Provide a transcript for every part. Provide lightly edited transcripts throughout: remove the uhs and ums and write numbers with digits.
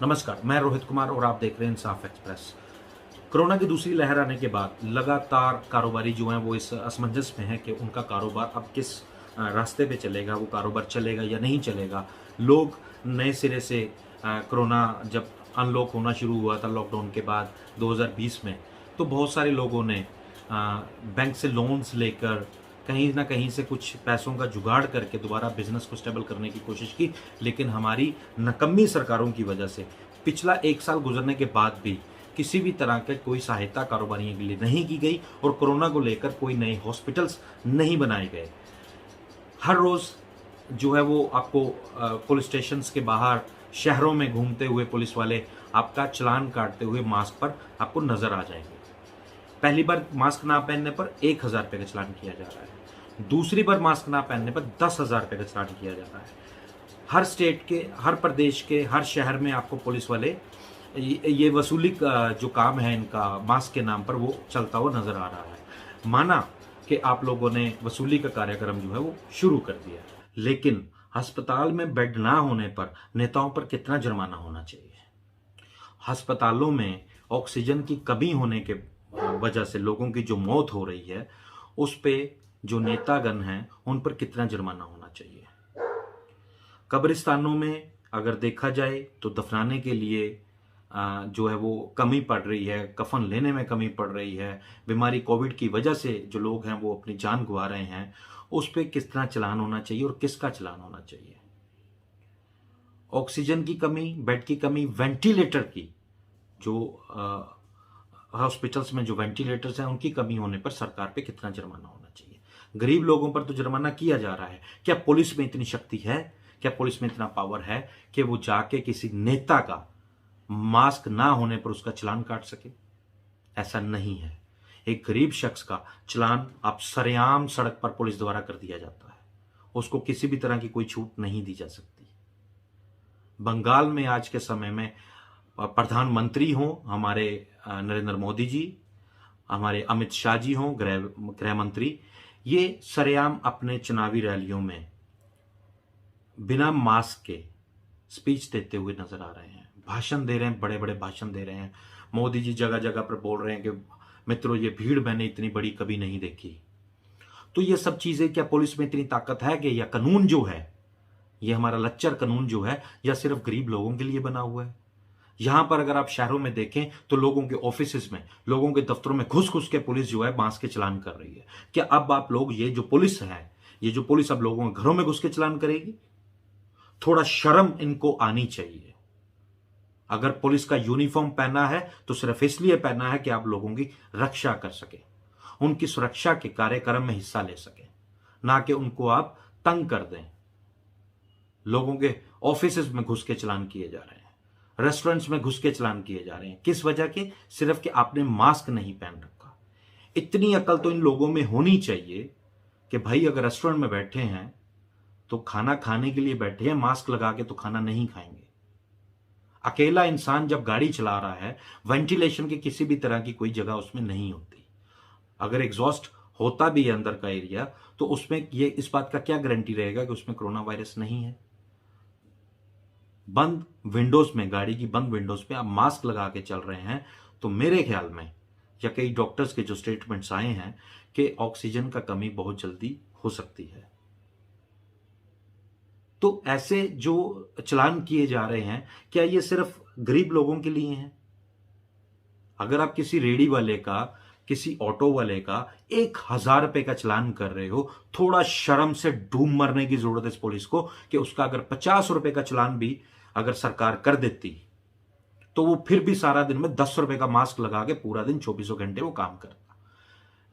नमस्कार, मैं रोहित कुमार और आप देख रहे हैं इंसाफ एक्सप्रेस। कोरोना की दूसरी लहर आने के बाद लगातार कारोबारी जो हैं वो इस असमंजस में हैं कि उनका कारोबार अब किस रास्ते पे चलेगा, वो कारोबार चलेगा या नहीं चलेगा। लोग नए सिरे से कोरोना जब अनलॉक होना शुरू हुआ था लॉकडाउन के बाद 2020 में, तो बहुत सारे लोगों ने बैंक से लोन्स लेकर कहीं ना कहीं से कुछ पैसों का जुगाड़ करके दोबारा बिजनेस को स्टेबल करने की कोशिश की। लेकिन हमारी नकम्मी सरकारों की वजह से पिछला 1 साल गुजरने के बाद भी किसी भी तरह के कोई सहायता कारोबारियों के लिए नहीं की गई और कोरोना को लेकर कोई नए हॉस्पिटल्स नहीं बनाए गए। हर रोज जो है वो आपको पुलिस स्टेशन के बाहर शहरों में घूमते हुए पुलिस वाले आपका चालान काटते हुए मास्क पर आपको नजर आ जाएंगे। पहली बार मास्क ना पहनने पर 1,000 रुपये का चालान किया जा रहा है, दूसरी बार मास्क ना पहनने पर 10,000 रुपये का चालान किया जा रहा है। हर स्टेट के, हर प्रदेश के, हर शहर में आपको पुलिस वाले ये वसूली का जो काम है इनका मास्क के नाम पर वो चलता हुआ नजर आ रहा है। माना कि आप लोगों ने वसूली का कार्यक्रम जो है वो शुरू कर दिया, लेकिन अस्पताल में बेड ना होने पर नेताओं पर कितना जुर्माना होना चाहिए? अस्पतालों में ऑक्सीजन की कमी होने के वजह से लोगों की जो मौत हो रही है, उस पे जो नेतागण हैं उन पर कितना जुर्माना होना चाहिए? कब्रिस्तानों में अगर देखा जाए तो दफनाने के लिए जो है वो कमी पड़ रही है, कफन लेने में कमी पड़ रही है। बीमारी कोविड की वजह से जो लोग हैं वो अपनी जान गंवा रहे हैं, उस पर कितना चालान होना चाहिए और किसका चालान होना चाहिए? ऑक्सीजन की कमी, बेड की कमी, वेंटिलेटर की जो हॉस्पिटल्स में जो वेंटिलेटर्स हैं उनकी कमी होने पर सरकार पे कितना जुर्माना होना चाहिए? गरीब लोगों पर तो जुर्माना किया जा रहा है। क्या पुलिस में इतनी शक्ति है, क्या पुलिस में इतना पावर है कि वो जाके किसी नेता का मास्क ना होने पर उसका चालान काट सके? ऐसा नहीं है। एक गरीब शख्स का चालान आप सरेआम सड़क पर पुलिस द्वारा कर दिया जाता है, उसको किसी भी तरह की कोई छूट नहीं दी जा सकती। बंगाल में आज के समय में प्रधानमंत्री हों हमारे नरेंद्र मोदी जी, हमारे अमित शाह जी हों गृह मंत्री, ये सरेआम अपने चुनावी रैलियों में बिना मास्क के स्पीच देते हुए नजर आ रहे हैं, भाषण दे रहे हैं, बड़े बड़े भाषण दे रहे हैं। मोदी जी जगह जगह पर बोल रहे हैं कि मित्रों ये भीड़ मैंने इतनी बड़ी कभी नहीं देखी। तो ये सब चीजें, क्या पुलिस में इतनी ताकत है कि, या कानून जो है ये हमारा लच्चर कानून जो है, या सिर्फ गरीब लोगों के लिए बना हुआ है? यहां पर अगर आप शहरों में देखें तो लोगों के ऑफिस में, लोगों के दफ्तरों में घुस घुस के पुलिस जो है मास्क के चालान कर रही है। क्या अब आप लोग, ये जो पुलिस है, ये जो पुलिस अब लोगों के घरों में घुस के चालान करेगी? थोड़ा शर्म इनको आनी चाहिए। अगर पुलिस का यूनिफॉर्म पहना है तो सिर्फ इसलिए पहना है कि आप लोगों की रक्षा कर सके, उनकी सुरक्षा के कार्यक्रम में हिस्सा ले सके, ना कि उनको आप तंग कर दें। लोगों के ऑफिस में घुस के चालान किए जा रहे हैं, रेस्टोरेंट्स में घुस के चालान किए जा रहे हैं। किस वजह के? सिर्फ कि आपने मास्क नहीं पहन रखा। इतनी अकल तो इन लोगों में होनी चाहिए कि भाई अगर रेस्टोरेंट में बैठे हैं तो खाना खाने के लिए बैठे हैं, मास्क लगा के तो खाना नहीं खाएंगे। अकेला इंसान जब गाड़ी चला रहा है, वेंटिलेशन की किसी भी तरह की कोई जगह उसमें नहीं होती। अगर एग्जॉस्ट होता भी है अंदर का एरिया, तो उसमें ये इस बात का क्या गारंटी रहेगा कि उसमें कोरोना वायरस नहीं है? बंद विंडोज में, गाड़ी की बंद विंडोज पे आप मास्क लगा के चल रहे हैं, तो मेरे ख्याल में, या कई डॉक्टर्स के जो स्टेटमेंट्स आए हैं कि ऑक्सीजन का कमी बहुत जल्दी हो सकती है। तो ऐसे जो चालान किए जा रहे हैं, क्या ये सिर्फ गरीब लोगों के लिए हैं? अगर आप किसी रेडी वाले का, किसी ऑटो वाले का 1,000 रुपए का चालान कर रहे हो, थोड़ा शर्म से डूब मरने की जरूरत है इस पुलिस को कि उसका अगर 50 रुपए का चालान भी अगर सरकार कर देती तो वो फिर भी सारा दिन में 10 रुपए का मास्क लगा के पूरा दिन 24 घंटे वो काम करता।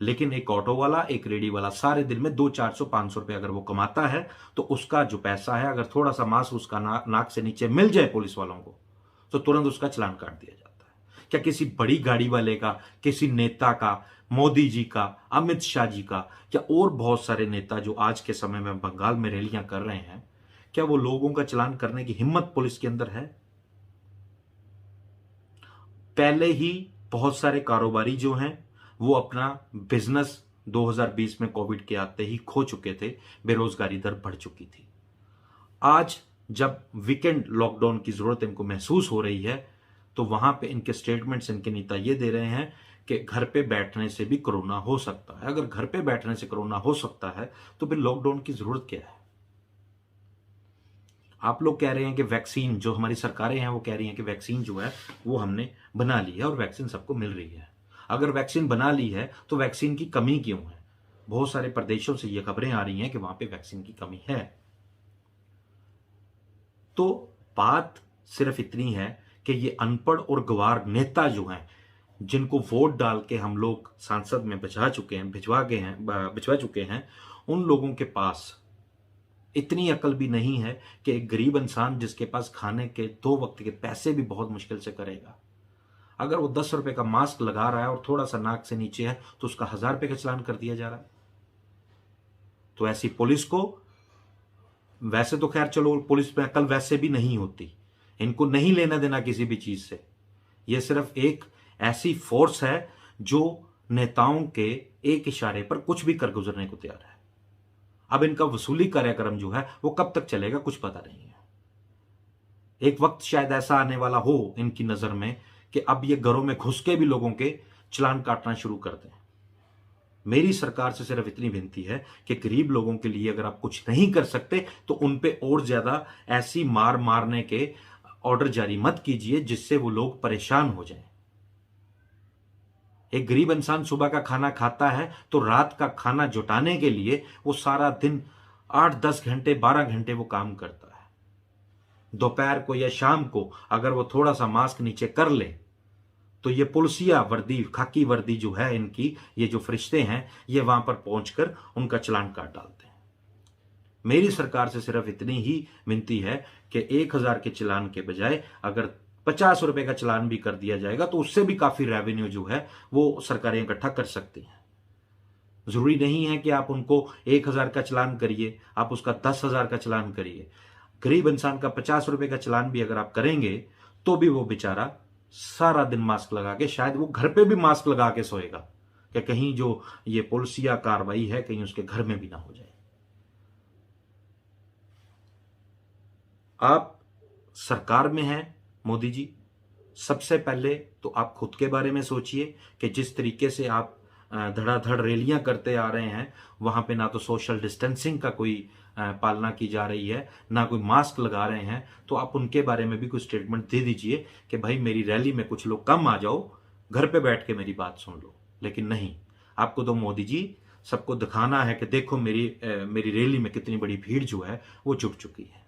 लेकिन एक ऑटो वाला, एक रेडी वाला सारे दिन में 200, 400, 500 रुपए अगर वो कमाता है, तो उसका जो पैसा है, अगर थोड़ा सा मास्क उसका नाक से नीचे मिल जाए पुलिस वालों को, तो तुरंत उसका चालान काट दिया जाता है। क्या किसी बड़ी गाड़ी वाले का, किसी नेता का, मोदी जी का, अमित शाह जी का, क्या और बहुत सारे नेता जो आज के समय में बंगाल में रैलियां कर रहे हैं, क्या वो लोगों का चालान करने की हिम्मत पुलिस के अंदर है? पहले ही बहुत सारे कारोबारी जो हैं वो अपना बिजनेस 2020 में कोविड के आते ही खो चुके थे, बेरोजगारी दर बढ़ चुकी थी। आज जब वीकेंड लॉकडाउन की जरूरत इनको महसूस हो रही है, तो वहां पे इनके स्टेटमेंट्स इनके नेता ये दे रहे हैं कि घर पे बैठने से भी कोरोना हो सकता है। अगर घर पे बैठने से कोरोना हो सकता है तो फिर लॉकडाउन की जरूरत क्या है? आप लोग कह रहे हैं कि वैक्सीन, जो हमारी सरकारें हैं वो कह रही हैं कि वैक्सीन जो है वो हमने बना ली है और वैक्सीन सबको मिल रही है। अगर वैक्सीन बना ली है तो वैक्सीन की कमी क्यों है? बहुत सारे प्रदेशों से ये खबरें आ रही हैं कि वहां पे वैक्सीन की कमी है। तो बात सिर्फ इतनी है कि ये अनपढ़ और गवार नेता जो हैं, जिनको वोट डाल के हम लोग सांसद में भिजवा चुके हैं, उन लोगों के पास इतनी अकल भी नहीं है कि एक गरीब इंसान जिसके पास खाने के 2 वक्त के पैसे भी बहुत मुश्किल से करेगा, अगर वो 10 रुपए का मास्क लगा रहा है और थोड़ा सा नाक से नीचे है तो उसका 1000 रुपए का चालान कर दिया जा रहा है। तो ऐसी पुलिस को, वैसे तो खैर चलो पुलिस में अकल वैसे भी नहीं होती, इनको नहीं लेना देना किसी भी चीज से। यह सिर्फ एक ऐसी फोर्स है जो नेताओं के एक इशारे पर कुछ भी कर गुजरने को तैयार है। अब इनका वसूली कार्यक्रम जो है वो कब तक चलेगा कुछ पता नहीं है। एक वक्त शायद ऐसा आने वाला हो इनकी नजर में कि अब ये घरों में घुस के भी लोगों के चालान काटना शुरू कर दें। मेरी सरकार से सिर्फ इतनी विनती है कि गरीब लोगों के लिए अगर आप कुछ नहीं कर सकते तो उन पे और ज्यादा ऐसी मारने के ऑर्डर जारी मत कीजिए जिससे वो लोग परेशान हो जाएं। एक गरीब इंसान सुबह का खाना खाता है तो रात का खाना जुटाने के लिए वो सारा दिन 8-10 घंटे 12 घंटे वो काम करता है। दोपहर को या शाम को अगर वो थोड़ा सा मास्क नीचे कर ले तो ये पुलिसिया वर्दी, खाकी वर्दी जो है इनकी, ये जो फरिश्ते हैं, ये वहां पर पहुंचकर उनका चालान काट डालते हैं। मेरी सरकार से सिर्फ इतनी ही विनती है कि 1000 के चालान के बजाय अगर 50 रुपए का चालान भी कर दिया जाएगा तो उससे भी काफी रेवेन्यू जो है वो सरकारें इकट्ठा कर सकती हैं। जरूरी नहीं है कि आप उनको 1000 का चालान करिए, आप उसका 10,000 का चालान करिए। गरीब इंसान का 50 रुपए का चालान भी अगर आप करेंगे तो भी वो बेचारा सारा दिन मास्क लगा के, शायद वो घर पे भी मास्क लगा के सोएगा कि कहीं जो ये पुलिसिया कार्रवाई है कहीं उसके घर में भी ना हो जाए। आप सरकार में हैं मोदी जी, सबसे पहले तो आप खुद के बारे में सोचिए कि जिस तरीके से आप धड़ाधड़ रैलियां करते आ रहे हैं, वहां पे ना तो सोशल डिस्टेंसिंग का कोई पालना की जा रही है, ना कोई मास्क लगा रहे हैं। तो आप उनके बारे में भी कुछ स्टेटमेंट दे दीजिए कि भाई मेरी रैली में कुछ लोग कम आ जाओ, घर पे बैठ के मेरी बात सुन लो। लेकिन नहीं, आपको तो मोदी जी सबको दिखाना है कि देखो मेरी रैली में कितनी बड़ी भीड़ जो है वो जुट चुकी है।